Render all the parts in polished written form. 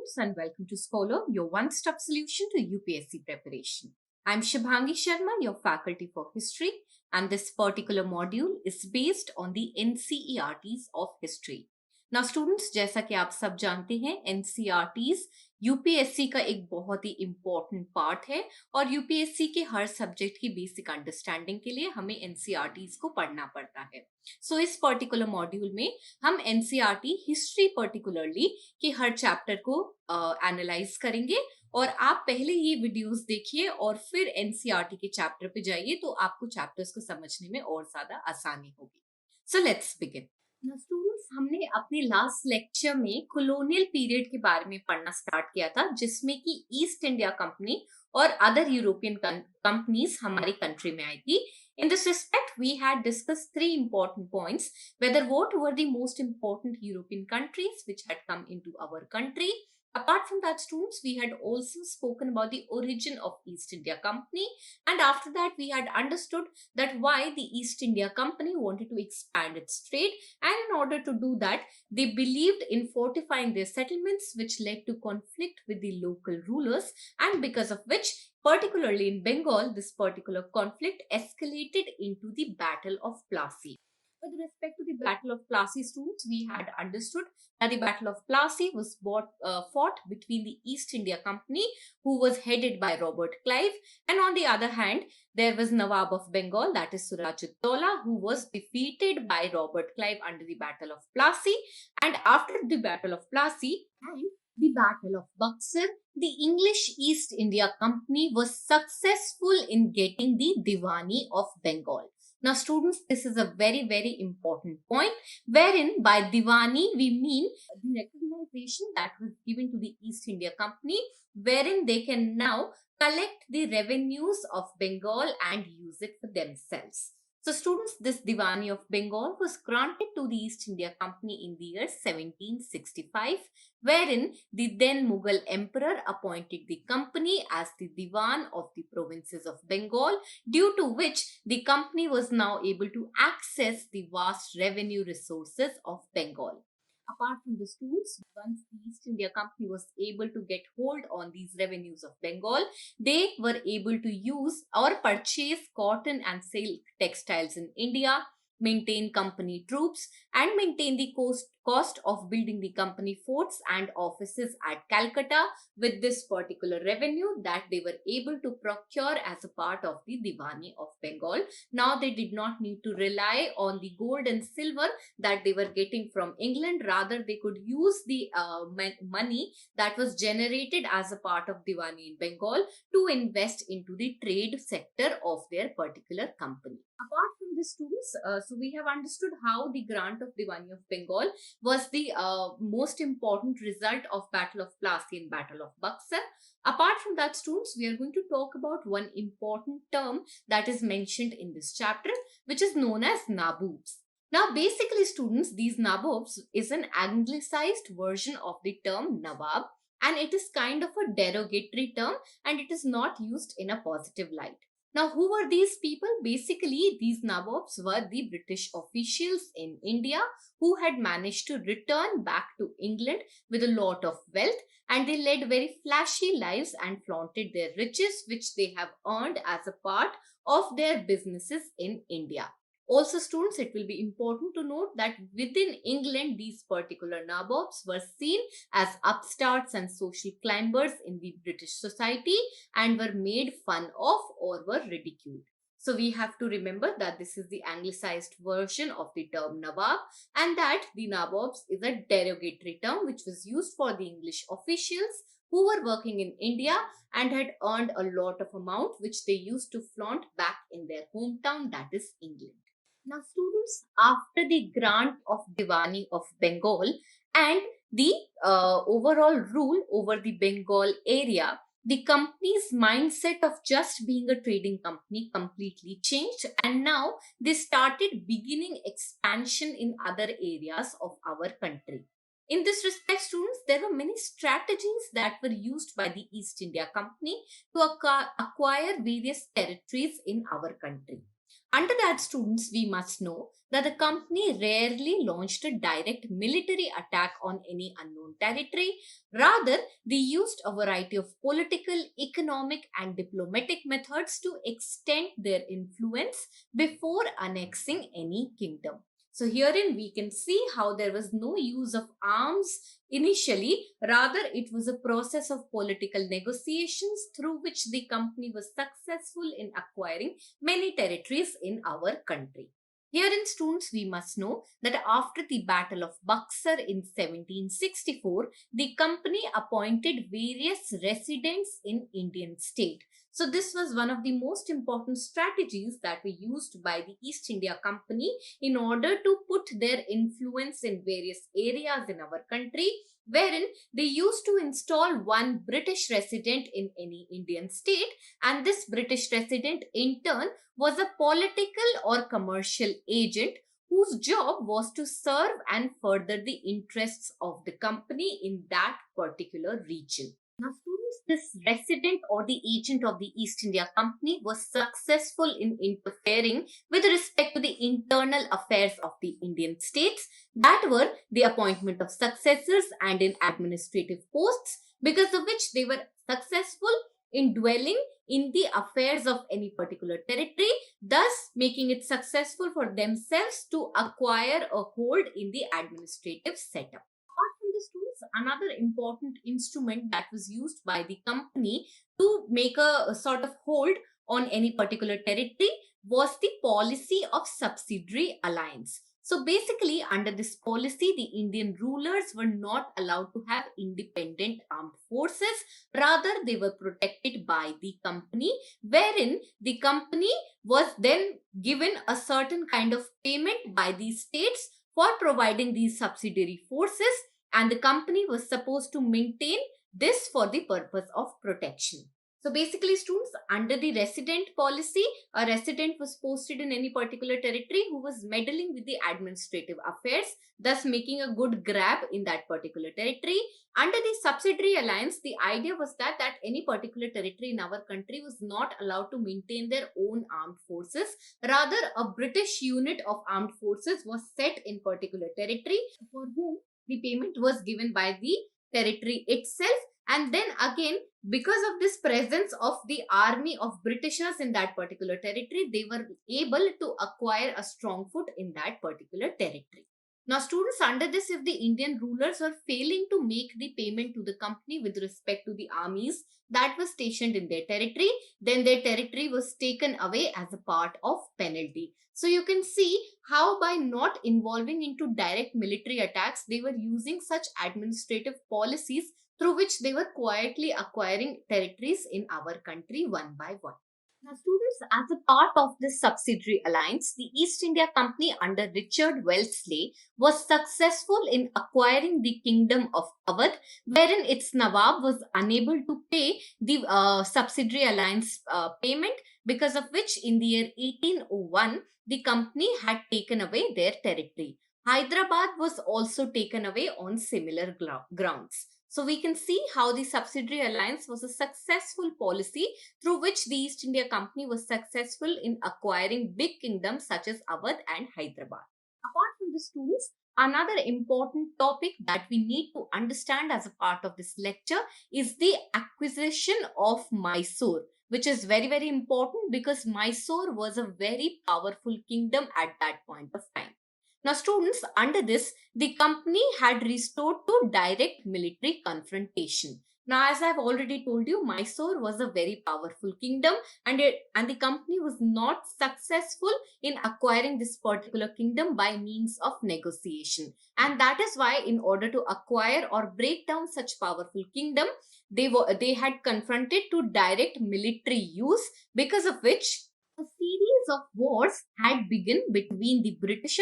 students, and welcome to Scholar, your one-stop solution to UPSC preparation. I'm Shubhangi Sharma, your faculty for history, and this particular module is based on the NCERTs of history. Now students, जैसा कि आप सब जानते हैं, NCERTs UPSC का एक बहुत ही important part है और यूपीएससी के हर सब्जेक्ट की बेसिक अंडरस्टैंडिंग के लिए हमें एनसीईआरटीज को पढ़ना पड़ता है। सो इस पर्टिकुलर मॉड्यूल में हम एनसीईआरटी हिस्ट्री पर्टिकुलरली के हर चैप्टर को एनालाइज करेंगे और आप पहले ही वीडियोस देखिए और फिर एनसीईआरटी के चैप्टर पे जाइए तो आपको चैप्टर्स को समझने में और ज्यादा आसानी होगी। So let's begin. Now, students, हमने अपने लास्ट लेक्चर में कॉलोनियल पीरियड के बारे में पढ़ना स्टार्ट किया था, जिसमें कि ईस्ट इंडिया कंपनी और अदर यूरोपियन कंपनीज हमारी कंट्री में आई थी। In this respect, we had discussed three important points: whether what were the most important European countries which had come into our country. Apart from that, students, we had also spoken about the origin of East India Company, and after that we had understood that why the East India Company wanted to expand its trade, and in order to do that they believed in fortifying their settlements, which led to conflict with the local rulers, and because of which, particularly in Bengal, this particular conflict escalated into the Battle of Plassey. With respect to the Battle of Plassey, students, we had understood that the Battle of Plassey was fought between the East India Company, who was headed by Robert Clive, and on the other hand, there was Nawab of Bengal, that is Surajuddaula, who was defeated by Robert Clive under the Battle of Plassey. And after the Battle of Plassey and the Battle of Buxar, the English East India Company was successful in getting the Diwani of Bengal. Now students, this is a very, very important point, wherein by Diwani we mean the recognition that was given to the East India Company, wherein they can now collect the revenues of Bengal and use it for themselves. So students, this Diwani of Bengal was granted to the East India Company in the year 1765, wherein the then Mughal emperor appointed the company as the Diwan of the provinces of Bengal, due to which the company was now able to access the vast revenue resources of Bengal. Apart from the schools, once the East India Company was able to get hold on these revenues of Bengal, they were able to use or purchase cotton and silk textiles in India, maintain company troops, and maintain the cost of building the company forts and offices at Calcutta with this particular revenue that they were able to procure as a part of the Diwani of Bengal. Now they did not need to rely on the gold and silver that they were getting from England. Rather, they could use the money that was generated as a part of Diwani in Bengal to invest into the trade sector of their particular company. Apart from this, students, so we have understood how the grant of Diwani of Bengal was the most important result of Battle of Plassey and Battle of Buxar. Apart from that, students, we are going to talk about one important term that is mentioned in this chapter, which is known as Nabobs. Now, basically, students, these Nabobs is an anglicized version of the term Nawab, and it is kind of a derogatory term and it is not used in a positive light. Now, who were these people? Basically, these Nabobs were the British officials in India who had managed to return back to England with a lot of wealth, and they led very flashy lives and flaunted their riches which they have earned as a part of their businesses in India. Also, students, it will be important to note that within England, these particular Nabobs were seen as upstarts and social climbers in the British society and were made fun of or were ridiculed. So we have to remember that this is the anglicized version of the term Nawab, and that the Nabobs is a derogatory term which was used for the English officials who were working in India and had earned a lot of amount which they used to flaunt back in their hometown, that is England. Now, students, after the grant of Diwani of Bengal and the overall rule over the Bengal area, the company's mindset of just being a trading company completely changed, and now they started beginning expansion in other areas of our country. In this respect, students, there were many strategies that were used by the East India Company to acquire various territories in our country. Under that, students, we must know that the company rarely launched a direct military attack on any unknown territory. Rather, they used a variety of political, economic, and diplomatic methods to extend their influence before annexing any kingdom. So, herein we can see how there was no use of arms initially. Rather, it was a process of political negotiations through which the company was successful in acquiring many territories in our country. Here in students, we must know that after the Battle of Buxar in 1764, the company appointed various residents in Indian state. So this was one of the most important strategies that were used by the East India Company in order to put their influence in various areas in our country, wherein they used to install one British resident in any Indian state, and this British resident in turn was a political or commercial agent whose job was to serve and further the interests of the company in that particular region. Now, students, this resident or the agent of the East India Company was successful in interfering with respect to the internal affairs of the Indian states, that were the appointment of successors and in administrative posts, because of which they were successful in dwelling in the affairs of any particular territory, thus making it successful for themselves to acquire a hold in the administrative setup. Apart from this, tools, another important instrument that was used by the company to make a sort of hold on any particular territory was the policy of subsidiary alliance. So basically, under this policy, the Indian rulers were not allowed to have independent armed forces. Rather, they were protected by the company, wherein the company was then given a certain kind of payment by these states for providing these subsidiary forces, and the company was supposed to maintain this for the purpose of protection. So basically, students, under the resident policy, a resident was posted in any particular territory who was meddling with the administrative affairs, thus making a good grab in that particular territory. Under the subsidiary alliance, the idea was that any particular territory in our country was not allowed to maintain their own armed forces. Rather, a British unit of armed forces was set in particular territory for whom the payment was given by the territory itself. And then again, because of this presence of the army of Britishers in that particular territory, they were able to acquire a strong foot in that particular territory. Now, students, under this, if the Indian rulers were failing to make the payment to the company with respect to the armies that were stationed in their territory, then their territory was taken away as a part of penalty. So you can see how by not involving into direct military attacks, they were using such administrative policies through which they were quietly acquiring territories in our country one by one. Now, students, as a part of this subsidiary alliance, the East India Company under Richard Wellesley was successful in acquiring the kingdom of Awadh, wherein its Nawab was unable to pay the subsidiary alliance payment, because of which in the year 1801, the company had taken away their territory. Hyderabad was also taken away on similar grounds. So we can see how the subsidiary alliance was a successful policy through which the East India Company was successful in acquiring big kingdoms such as Awadh and Hyderabad. Apart from the students, another important topic that we need to understand as a part of this lecture is the acquisition of Mysore, which is very, very important because Mysore was a very powerful kingdom at that point of time. Now, students, under this, the company had restored to direct military confrontation. Now, as I've already told you, Mysore was a very powerful kingdom, and the company was not successful in acquiring this particular kingdom by means of negotiation. And that is why, in order to acquire or break down such powerful kingdom, they had confronted to direct military use, because of which a series of wars had begun between the British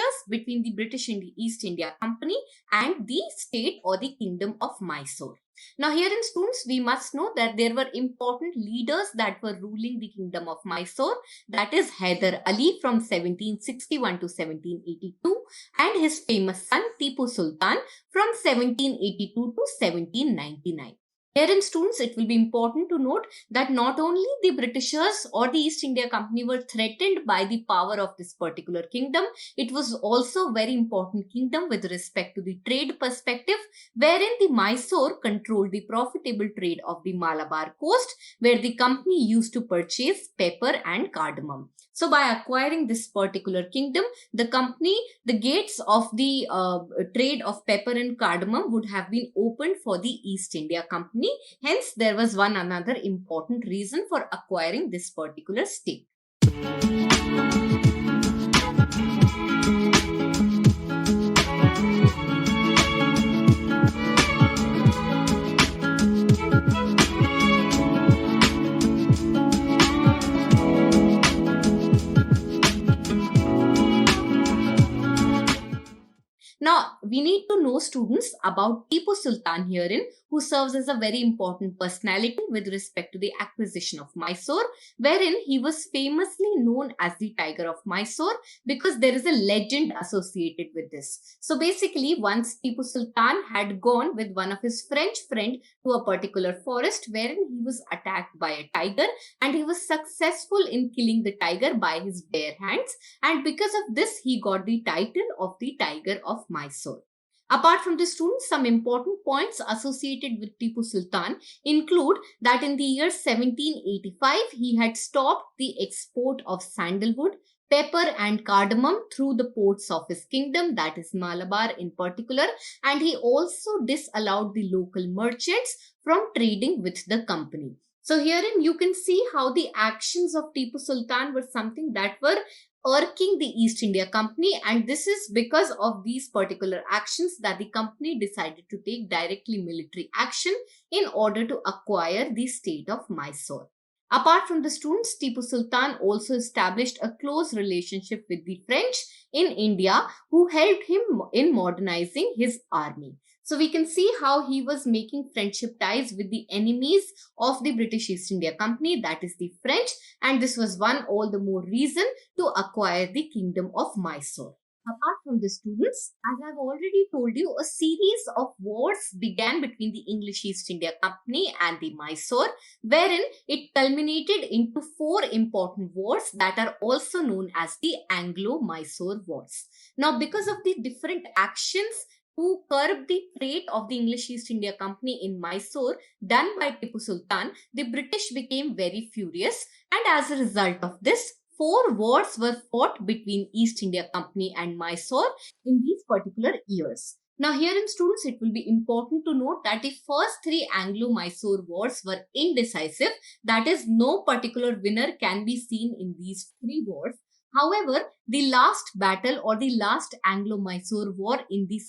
and the East India Company and the state or the kingdom of Mysore. Now, here in students, we must know that there were important leaders that were ruling the kingdom of Mysore. That is Hyder Ali from 1761 to 1782 and his famous son Tipu Sultan from 1782 to 1799. Herein, students, it will be important to note that not only the Britishers or the East India Company were threatened by the power of this particular kingdom, it was also a very important kingdom with respect to the trade perspective, wherein the Mysore controlled the profitable trade of the Malabar coast, where the company used to purchase pepper and cardamom. So by acquiring this particular kingdom, the gates of the trade of pepper and cardamom would have been opened for the East India Company. Hence, there was one another important reason for acquiring this particular state. Now, we need to know, students, about Tipu Sultan herein, who serves as a very important personality with respect to the acquisition of Mysore, wherein he was famously known as the Tiger of Mysore because there is a legend associated with this. So basically, once Tipu Sultan had gone with one of his French friend to a particular forest wherein he was attacked by a tiger, and he was successful in killing the tiger by his bare hands, and because of this he got the title of the Tiger of Mysore. Apart from this, students, some important points associated with Tipu Sultan include that in the year 1785, he had stopped the export of sandalwood, pepper and cardamom through the ports of his kingdom, that is Malabar in particular, and he also disallowed the local merchants from trading with the company. So herein you can see how the actions of Tipu Sultan were something that were irking the East India Company, and this is because of these particular actions that the company decided to take directly military action in order to acquire the state of Mysore. Apart from the students, Tipu Sultan also established a close relationship with the French in India, who helped him in modernizing his army. So we can see how he was making friendship ties with the enemies of the British East India Company, that is the French, and this was one all the more reason to acquire the kingdom of Mysore. Apart from the students, as I've already told you, a series of wars began between the English East India Company and the Mysore, wherein it culminated into four important wars that are also known as the Anglo-Mysore Wars. Now, because of the different actions to curb the trade of the English East India Company in Mysore done by Tipu Sultan, the British became very furious, and as a result of this, four wars were fought between East India Company and Mysore in these particular years. Now, here in students, it will be important to note that the first three Anglo-Mysore wars were indecisive. That is, no particular winner can be seen in these three wars. However, the last battle or the last Anglo-Mysore war in the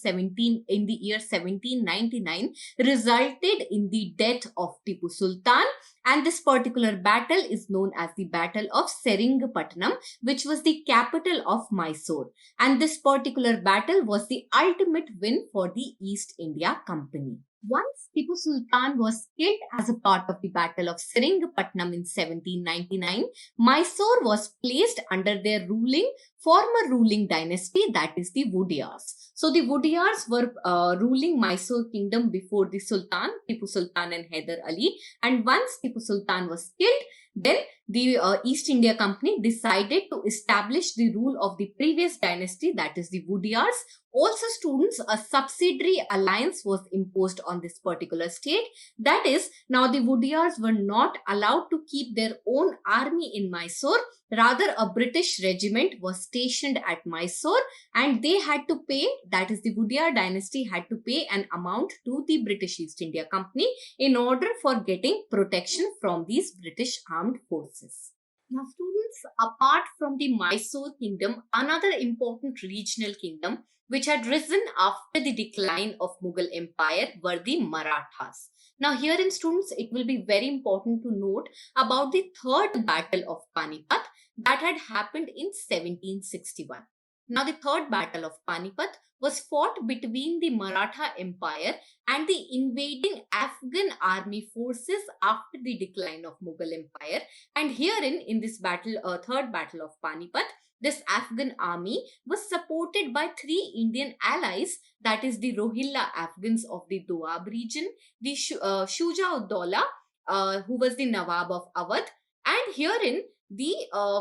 year 1799 resulted in the death of Tipu Sultan, and this particular battle is known as the Battle of Seringapatnam, which was the capital of Mysore. And this particular battle was the ultimate win for the East India Company. Once Tipu Sultan was killed as a part of the Battle of Seringapatnam in 1799, Mysore was placed under their former ruling dynasty, that is the Wodeyars. So the Wodeyars were ruling Mysore kingdom before the Sultan, Tipu Sultan and Hyder Ali. And once Tipu Sultan was killed, then the East India Company decided to establish the rule of the previous dynasty, that is the Wodeyars. Also, students, a subsidiary alliance was imposed on this particular state. That is, now the Wodeyars were not allowed to keep their own army in Mysore. Rather, a British regiment was stationed at Mysore, and they had to pay, that is the Wodeyar dynasty had to pay an amount to the British East India Company in order for getting protection from these British armed forces. Now, students, apart from the Mysore kingdom, another important regional kingdom which had risen after the decline of Mughal Empire were the Marathas. Now, here in students, it will be very important to note about the third battle of Panipat that had happened in 1761. Now, the third battle of Panipat was fought between the Maratha Empire and the invading Afghan army forces after the decline of Mughal Empire. And herein, in this battle, third battle of Panipat, This Afghan army was supported by three Indian allies, that is the Rohilla Afghans of the Doab region, the Shuja ud-Daula, who was the Nawab of Awadh, and herein the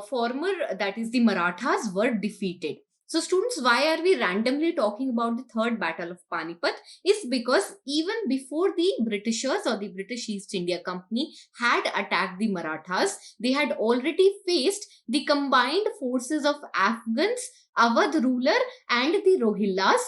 former, that is the Marathas, were defeated. So students, why are we randomly talking about the third battle of Panipat? Is because even before the Britishers or the British East India Company had attacked the Marathas, they had already faced the combined forces of Afghans, Awadh ruler, and the Rohillas,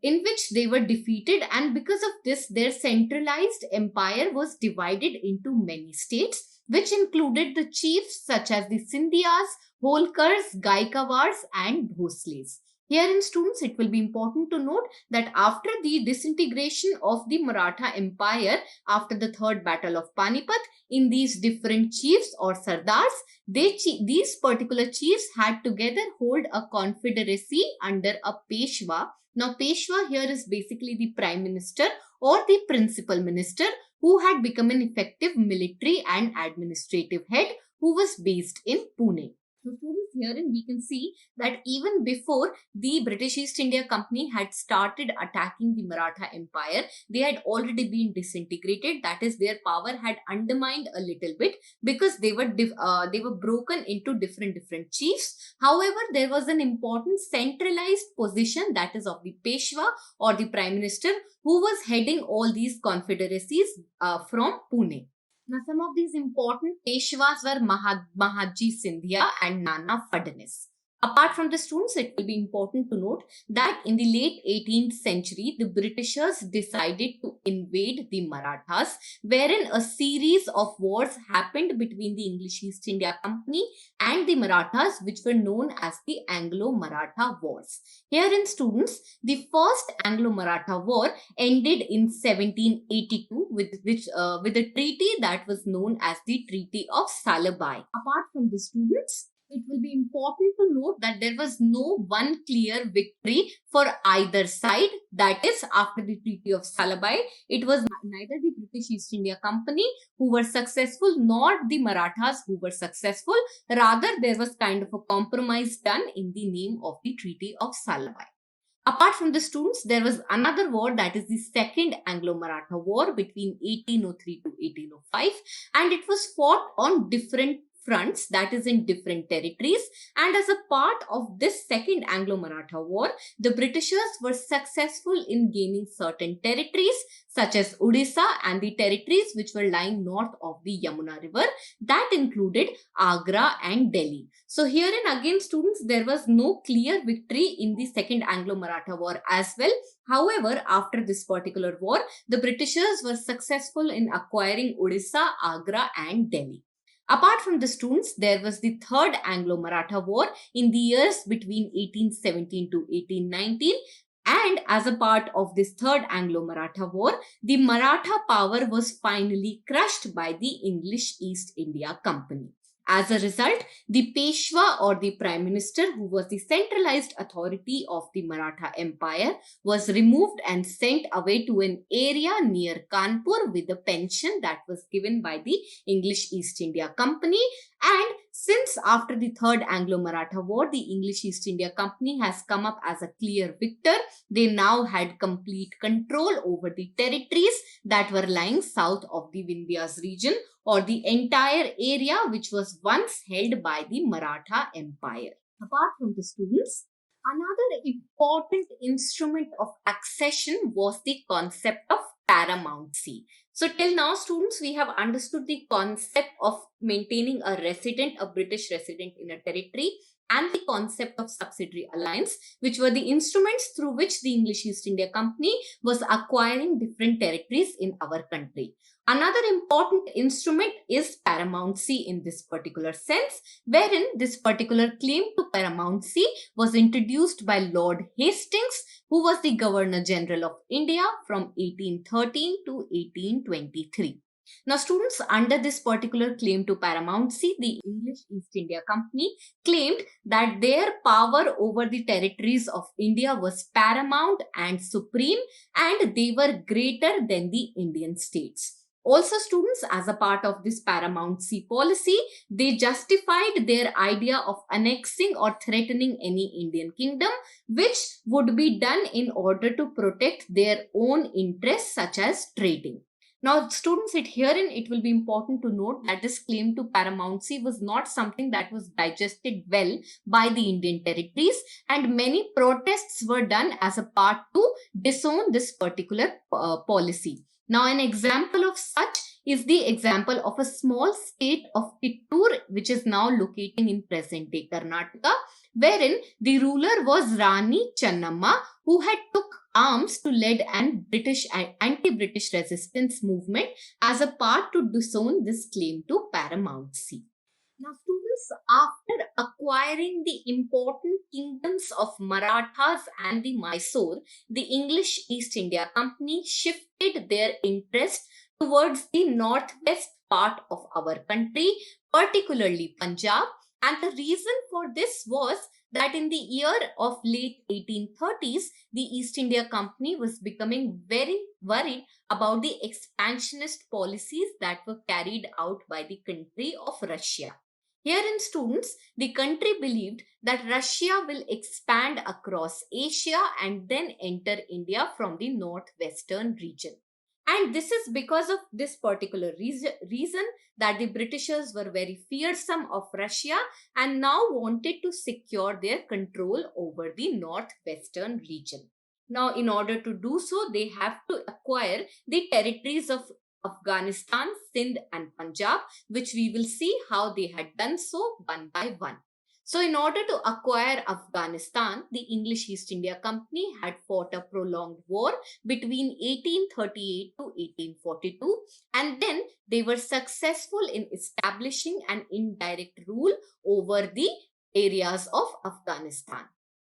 in which they were defeated, and because of this, their centralized empire was divided into many states, which included the chiefs such as the Scindias, Holkars, Gaikawads, and Bhosles. Here in students, it will be important to note that after the disintegration of the Maratha Empire after the third battle of Panipat, in these different chiefs or sardars, these particular chiefs had together hold a confederacy under a Peshwa. Now, Peshwa here is basically the prime minister or the principal minister who had become an effective military and administrative head who was based in Pune. So students, herein we can see that even before the British East India Company had started attacking the Maratha Empire, they had already been disintegrated. That is, their power had undermined a little bit because they were broken into different chiefs. However, there was an important centralized position, that is of the Peshwa or the Prime Minister, who was heading all these confederacies from Pune. Now, some of these important Peshwas were Mahaji Sindhia and Nana Fadnis. Apart from the students, it will be important to note that in the late 18th century, the Britishers decided to invade the Marathas, wherein a series of wars happened between the English East India Company and the Marathas, which were known as the Anglo-Maratha Wars. Here in students, the first Anglo-Maratha War ended in 1782 with a treaty that was known as the Treaty of Salabai. Apart from the students, it will be important to note that there was no one clear victory for either side. That is, after the Treaty of Salabai, it was neither the British East India Company who were successful nor the Marathas who were successful. Rather, there was kind of a compromise done in the name of the Treaty of Salabai. Apart from the students, there was another war, that is the Second Anglo-Maratha War between 1803 to 1805, and it was fought on different fronts, that is in different territories. And as a part of this Second Anglo-Maratha War, the Britishers were successful in gaining certain territories such as Odisha and the territories which were lying north of the Yamuna River. That included Agra and Delhi. So herein again, students, there was no clear victory in the Second Anglo-Maratha War as well. However, after this particular war, the Britishers were successful in acquiring Odisha, Agra and Delhi. Apart from the students, there was the Third Anglo-Maratha War in the years between 1817 to 1819. And as a part of this Third Anglo-Maratha War, the Maratha power was finally crushed by the English East India Company. As a result, the Peshwa or the Prime Minister, who was the centralized authority of the Maratha Empire, was removed and sent away to an area near Kanpur with a pension that was given by the English East India Company. And since after the Third Anglo-Maratha War, the English East India Company has come up as a clear victor, they now had complete control over the territories that were lying south of the Vindhyas region, or the entire area which was once held by the Maratha Empire. Apart from the students, another important instrument of accession was the concept of paramountcy. So till now, students, we have understood the concept of maintaining a British resident in a territory, and the concept of subsidiary alliance, which were the instruments through which the English East India Company was acquiring different territories in our country. Another important instrument is paramountcy in this particular sense, wherein this particular claim to paramountcy was introduced by Lord Hastings, who was the Governor General of India from 1813 to 1823. Now, students, under this particular claim to paramountcy, the English East India Company claimed that their power over the territories of India was paramount and supreme, and they were greater than the Indian states. Also, students, as a part of this paramountcy policy, they justified their idea of annexing or threatening any Indian kingdom, which would be done in order to protect their own interests, such as trading. Now, students, herein it will be important to note that this claim to paramountcy was not something that was digested well by the Indian territories, and many protests were done as a part to disown this particular policy. Now, an example of such is the example of a small state of Kittur, which is now locating in present-day Karnataka, wherein the ruler was Rani Channamma, who had took arms to lead an anti-British resistance movement as a part to disown this claim to paramountcy. Now, students, after acquiring the important kingdoms of Marathas and the Mysore, the English East India Company shifted their interest towards the northwest part of our country, particularly Punjab. And the reason for this was that in the year of late 1830s, the East India Company was becoming very worried about the expansionist policies that were carried out by the country of Russia. Herein, students, the country believed that Russia will expand across Asia and then enter India from the northwestern region. And this is because of this particular reason that the Britishers were very fearsome of Russia and now wanted to secure their control over the northwestern region. Now, in order to do so, they have to acquire the territories of Afghanistan, Sindh and Punjab, which we will see how they had done so one by one. So, in order to acquire Afghanistan, the English East India Company had fought a prolonged war between 1838 to 1842, and then they were successful in establishing an indirect rule over the areas of Afghanistan.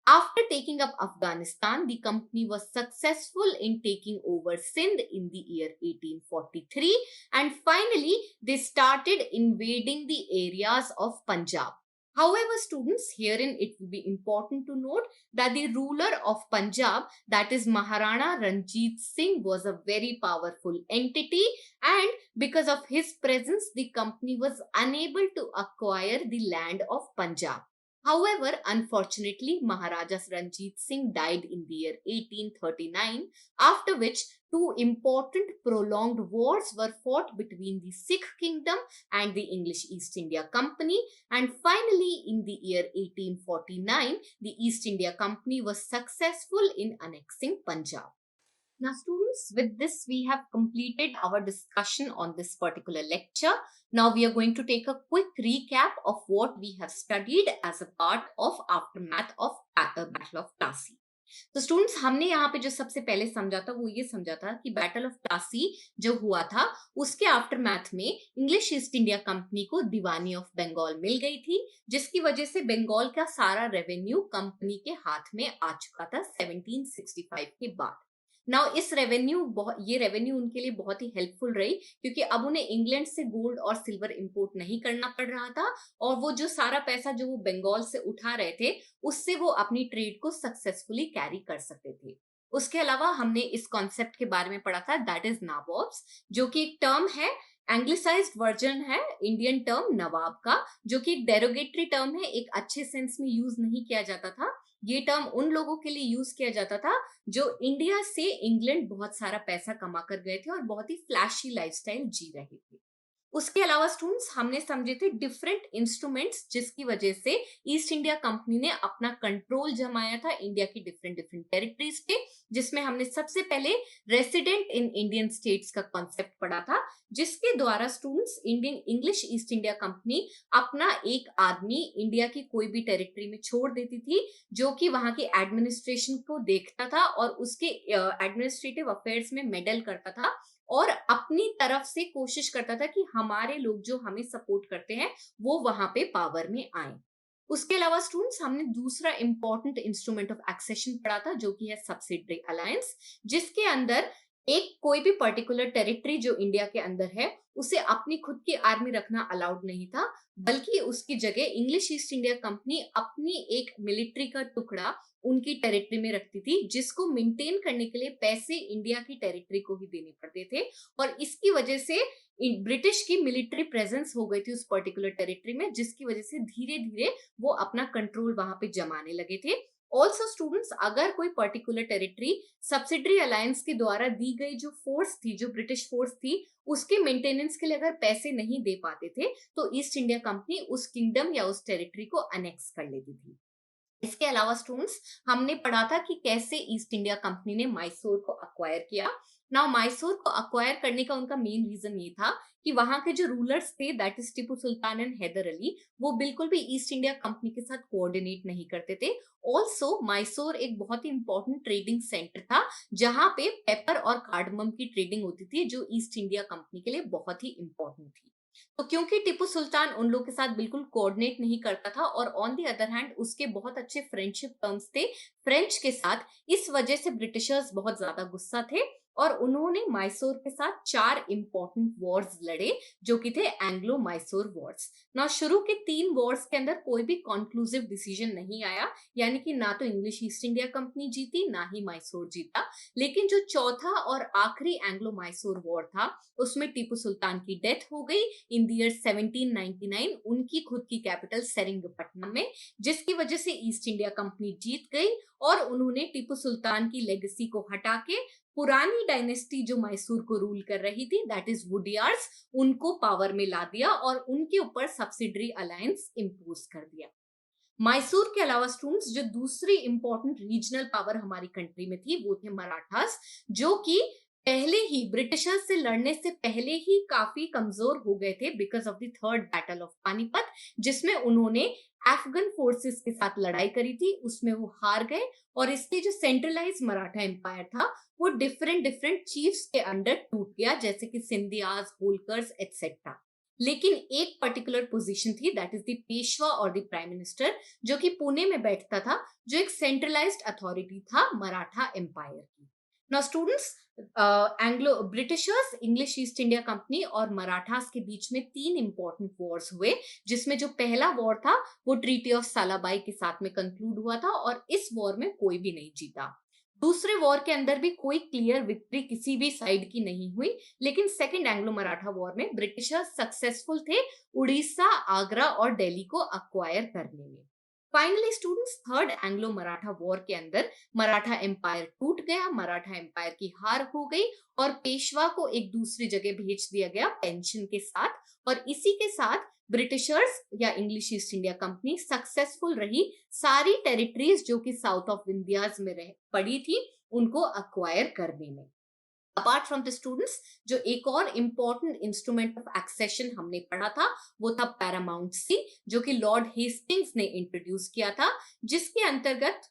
After taking up Afghanistan, the company was successful in taking over Sindh in the year 1843, and finally they started invading the areas of Punjab. However, students, herein it will be important to note that the ruler of Punjab, that is Maharana Ranjit Singh, was a very powerful entity, and because of his presence, the company was unable to acquire the land of Punjab. However, unfortunately, Maharaja Ranjit Singh died in the year 1839, after which two important prolonged wars were fought between the Sikh kingdom and the English East India Company, and finally in the year 1849, the East India Company was successful in annexing Punjab. Now, students, with this, we have completed our discussion on this particular lecture. Now, we are going to take a quick recap of what we have studied as a part of aftermath of Battle of Plassey. तो students, हमने यहाँ पे जो सबसे पहले समझा था वो ये समझा था कि बैटल ऑफ प्लासी जो हुआ था उसके आफ्टरमैथ में इंग्लिश ईस्ट इंडिया कंपनी को दीवानी ऑफ बंगाल मिल गई थी, जिसकी वजह से बंगाल का सारा रेवेन्यू कंपनी के हाथ में आ चुका था 1765 के बाद। नाउ ये रेवेन्यू उनके लिए बहुत ही हेल्पफुल रही, क्योंकि अब उन्हें इंग्लैंड से गोल्ड और सिल्वर इंपोर्ट नहीं करना पड़ रहा था, और वो जो सारा पैसा जो वो बंगाल से उठा रहे थे उससे वो अपनी ट्रेड को सक्सेसफुली कैरी कर सकते थे। उसके अलावा हमने इस कॉन्सेप्ट के बारे में पढ़ा था, दैट इज नाबॉब्स, जो कि एक टर्म है, एंग्लिसाइज्ड वर्जन है इंडियन टर्म नवाब का, जो कि एक डेरोगेटरी टर्म है, एक अच्छे सेंस में यूज नहीं किया जाता था। ये टर्म उन लोगों के लिए यूज किया जाता था जो इंडिया से इंग्लैंड बहुत सारा पैसा कमा कर गए थे और बहुत ही फ्लैशी लाइफस्टाइल जी रहे थे। उसके अलावा स्टूडेंट्स, हमने समझे थे डिफरेंट इंस्ट्रूमेंट्स जिसकी वजह से ईस्ट इंडिया कंपनी ने अपना कंट्रोल जमाया था इंडिया की डिफरेंट टेरिटरीज पे, जिसमें हमने सबसे पहले रेसिडेंट इन इंडियन स्टेट्स का कॉन्सेप्ट पढ़ा था, जिसके द्वारा students English east India company अपना एक आदमी इंडिया की कोई भी टेरिटरी में छोड़ देती थी, जो कि वहां की एडमिनिस्ट्रेशन को देखता था और उसके एडमिनिस्ट्रेटिव अफेयर्स में मेडल करता था और अपनी तरफ से कोशिश करता था कि हमारे लोग जो हमें सपोर्ट करते हैं वो वहां पे पावर में आए। उसके अलावा स्टूडेंट्स, हमने दूसरा इंपॉर्टेंट इंस्ट्रूमेंट ऑफ एक्सेशन पढ़ा था, जो कि है सब्सिडरी अलायंस, जिसके अंदर एक कोई भी पर्टिकुलर टेरिटरी जो इंडिया के अंदर है उसे अपनी खुद की आर्मी रखना अलाउड नहीं था, बल्कि उसकी जगह इंग्लिश ईस्ट इंडिया कंपनी अपनी एक मिलिट्री का टुकड़ा उनकी टेरिटरी में रखती थी, जिसको मेंटेन करने के लिए पैसे इंडिया की टेरिटरी को ही देने पड़ते थे। और इसकी वजह से ब्रिटिश की मिलिट्री प्रेजेंस हो गई थी उस पर्टिकुलर टेरिटरी में, जिसकी वजह से धीरे धीरे वो अपना कंट्रोल वहां पे जमाने लगे थे। ऑल्सो स्टूडेंट्स, अगर कोई पर्टिकुलर टेरिटरी सब्सिडरी अलायंस के द्वारा दी गई जो फोर्स थी, जो ब्रिटिश फोर्स थी, उसके मेंटेनेंस के लिए अगर पैसे नहीं दे पाते थे तो ईस्ट इंडिया कंपनी उस किंगडम या उस टेरिटरी को अनेक्स कर लेती थी। इसके अलावा स्टूडेंट्स, हमने पढ़ा था कि कैसे ईस्ट इंडिया कंपनी ने मैसूर को अक्वायर किया। नाउ मैसूर को अक्वायर करने का उनका मेन रीजन ये था कि वहां के जो रूलर्स थे, that is Tipu Sultan and Hyder Ali, वो बिल्कुल भी ईस्ट इंडिया कंपनी के साथ कोऑर्डिनेट नहीं करते थे। ऑल्सो मैसूर एक बहुत ही इंपॉर्टेंट ट्रेडिंग सेंटर था, जहां पे पेपर और कार्डमम की ट्रेडिंग होती थी, जो ईस्ट इंडिया कंपनी के लिए बहुत ही इंपॉर्टेंट थी। तो क्योंकि टीपू सुल्तान उन लोग के साथ बिल्कुल कोऑर्डिनेट नहीं करता था और ऑन दी अदर हैंड उसके बहुत अच्छे फ्रेंडशिप टर्म्स थे फ्रेंच के साथ, इस वजह से ब्रिटिशर्स बहुत ज्यादा गुस्सा थे और उन्होंने मैसूर के साथ 4 इंपॉर्टेंट वॉर्स लड़े, जो कि थे एंग्लो मैसूर वॉर्स। ना शुरू के 3 वॉर्स के अंदर कोई भी कंक्लूसिव डिसीजन नहीं आया, यानी कि ना तो इंग्लिश ईस्ट इंडिया कंपनी जीती ना ही मैसूर जीता। लेकिन जो चौथा और आखिरी एंग्लो मैसूर वॉर था, उसमें टीपू सुल्तान की डेथ हो गई इन द ईयर 1799 उनकी खुद की कैपिटल सेरिंगपट्टनम में, जिसकी वजह से ईस्ट इंडिया कंपनी जीत गई और उन्होंने टीपू सुल्तान की लेगेसी को हटा के पुरानी डायनेस्टी जो मैसूर को रूल कर रही थी, दैट इज वुडियार्स, उनको पावर में ला दिया और उनके ऊपर सब्सिडरी अलायंस इंपोज कर दिया। मैसूर के अलावा स्टूडेंट्स, जो दूसरी इंपॉर्टेंट रीजनल पावर हमारी कंट्री में थी वो थे मराठास, जो कि पहले ही ब्रिटिशर्स से लड़ने से पहले ही काफी कमजोर हो गए थे because of the third battle of Panipat, जिसमें उन्होंने अफगान फोर्सेस के साथ लड़ाई करी थी, उसमें वो हार गए और इसके जो सेंट्रलाइज मराठा एम्पायर था वो डिफरेंट डिफरेंट चीफ्स के अंडर टूट गया, जैसे कि सिंधियाज, होलकर्स एटसेट्रा। लेकिन एक पर्टिकुलर पोजीशन थी, दैट इज द पेशवा और द प्राइम मिनिस्टर, जो कि पुणे में बैठता था, जो एक सेंट्रलाइज्ड अथॉरिटी था मराठा एम्पायर की। Now students, Anglo Britishers, English east India company और मराठास के बीच में 3 इंपॉर्टेंट वॉर्स हुए, जिसमें जो पहला वॉर था वो ट्रीटी ऑफ सालाबाई के साथ में कंक्लूड हुआ था और इस वॉर में कोई भी नहीं जीता। दूसरे वॉर के अंदर भी कोई क्लियर विक्ट्री किसी भी साइड की नहीं हुई, लेकिन सेकेंड एंग्लो मराठा वॉर में ब्रिटिशर्स सक्सेसफुल थे उड़ीसा, आगरा और दिल्ली को अक्वायर करने में। Finally students, third Anglo Maratha war के अंदर मराठा एम्पायर टूट गया, मराठा एम्पायर की हार हो गई और पेशवा को एक दूसरी जगह भेज दिया गया पेंशन के साथ, और इसी के साथ ब्रिटिशर्स या English east India company successful रही सारी टेरिटरीज जो कि साउथ ऑफ इंडिया में पड़ी थी उनको अक्वायर करने में। अपार्ट फ्रॉम द स्टूडेंट्स, जो एक और इंपॉर्टेंट इंस्ट्रूमेंट ऑफ एक्सेशन हमने पढ़ा था वो था पैरामाउंटसी, जो कि लॉर्ड हेस्टिंग्स ने इंट्रोड्यूस किया था, जिसके अंतर्गत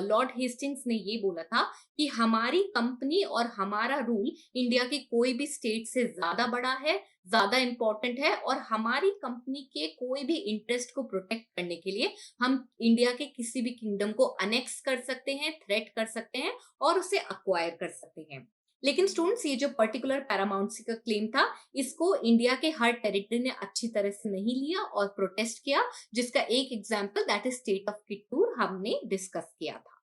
लॉर्ड हेस्टिंग्स ने ये बोला था कि हमारी कंपनी और हमारा रूल इंडिया के कोई भी स्टेट से ज्यादा बड़ा है, ज्यादा इंपॉर्टेंट है, और हमारी कंपनी के कोई भी इंटरेस्ट को प्रोटेक्ट करने के लिए हम इंडिया के किसी भी किंगडम को अनेक्स कर सकते हैं, थ्रेट कर सकते हैं और उसे अक्वायर कर सकते हैं। लेकिन स्टूडेंट्स, ये जो पर्टिकुलर पैरामाउंटसी का क्लेम था, इसको इंडिया के हर टेरिटरी ने अच्छी तरह से नहीं लिया और प्रोटेस्ट किया, जिसका एक example that is state of Kittur हमने डिस्कस किया था।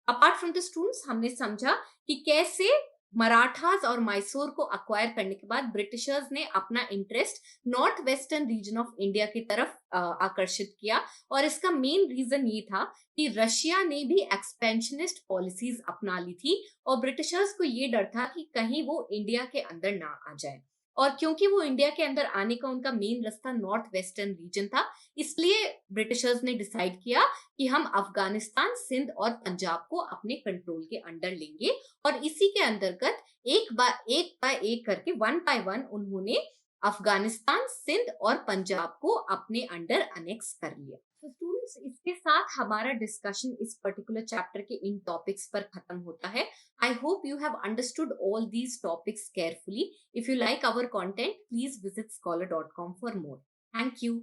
अपार्ट फ्रॉम द स्टूडेंट्स, हमने समझा कि कैसे मराठास और मैसूर को अक्वायर करने के बाद ब्रिटिशर्स ने अपना interest north western region of India की तरफ आकर्षित किया, और इसका मेन रीजन ये था कि रशिया ने भी एक्सपेंशनिस्ट पॉलिसीज अपना ली थी और ब्रिटिशर्स को ये डर था कि कहीं वो इंडिया के अंदर ना आ जाए, और क्योंकि वो इंडिया के अंदर आने का उनका मेन रास्ता नॉर्थ वेस्टर्न रीजन था, इसलिए ब्रिटिशर्स ने डिसाइड किया कि हम अफगानिस्तान, सिंध और पंजाब को अपने कंट्रोल के अंडर लेंगे, और इसी के अंतर्गत एक बाय एक करके 1 by 1 उन्होंने अफगानिस्तान, सिंध और पंजाब को अपने अंडर अनेक्स कर लिया। तो स्टूडेंट्स, इसके साथ हमारा डिस्कशन इस पर्टिकुलर चैप्टर के इन टॉपिक्स पर खत्म होता है। I hope you have understood all these topics carefully. If you like our content, please visit scholar.com for more. Thank you.